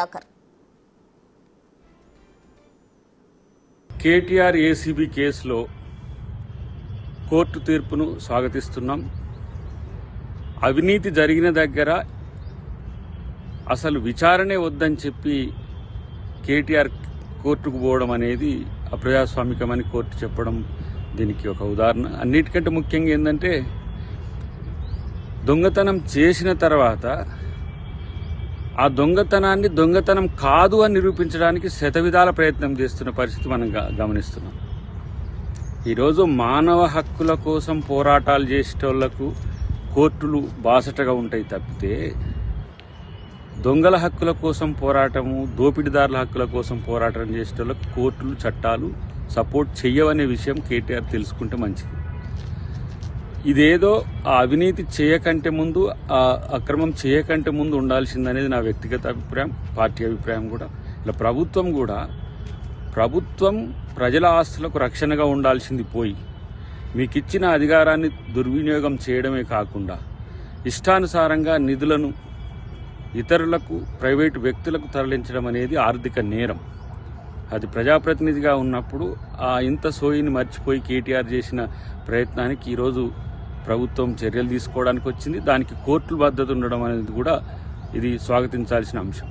Dayakar. KTR ACB కేసులో court తీర్పును స్వాగతిస్తున్నాం. అవినీతి జరిగిన దగ్గర అసలు విచారణే వద్దని చెప్పి కేటీఆర్ కోర్టుకు పోవడం అనేది అప్రజాస్వామికమని కోర్టు చెప్పడం దీనికి ఒక ఉదాహరణ. అన్నిటికంటే ముఖ్యంగా ఏంటంటే దొంగతనం చేసిన తర్వాత ఆ దొంగతనాన్ని దొంగతనం కాదు అని నిరూపించడానికి శతవిధాల ప్రయత్నం చేస్తున్న పరిస్థితి మనం గమనిస్తున్నాం. ఈరోజు మానవ హక్కుల కోసం పోరాటాలు చేసేటోళ్లకు కోర్టులు బాసటగా ఉంటాయి తప్పితే దొంగల హక్కుల కోసం పోరాటము, దోపిడీదారుల హక్కుల కోసం పోరాటం చేసేటోళ్లకు కోర్టులు, చట్టాలు సపోర్ట్ చెయ్యవనే విషయం కేటీఆర్ తెలుసుకుంటే మంచిది. ఇదేదో ఆ అవినీతి చేయకంటే ముందు, ఆ అక్రమం చేయకంటే ముందు ఉండాల్సిందనేది నా వ్యక్తిగత అభిప్రాయం, పార్టీ అభిప్రాయం కూడా. ఇలా ప్రభుత్వం ప్రజల ఆస్తులకు రక్షణగా ఉండాల్సింది పోయి మీకు ఇచ్చిన అధికారాన్ని దుర్వినియోగం చేయడమే కాకుండా ఇష్టానుసారంగా నిధులను ఇతరులకు, ప్రైవేటు వ్యక్తులకు తరలించడం అనేది ఆర్థిక నేరం. అది ప్రజాప్రతినిధిగా ఉన్నప్పుడు ఆ ఇంత సోయిని మర్చిపోయి కేటీఆర్ చేసిన ప్రయత్నానికి ఈరోజు ప్రభుత్వం చర్యలు తీసుకోవడానికి వచ్చింది. దానికి కోర్టుల మద్దతు ఉండడం అనేది కూడా ఇది స్వాగతించాల్సిన అంశం.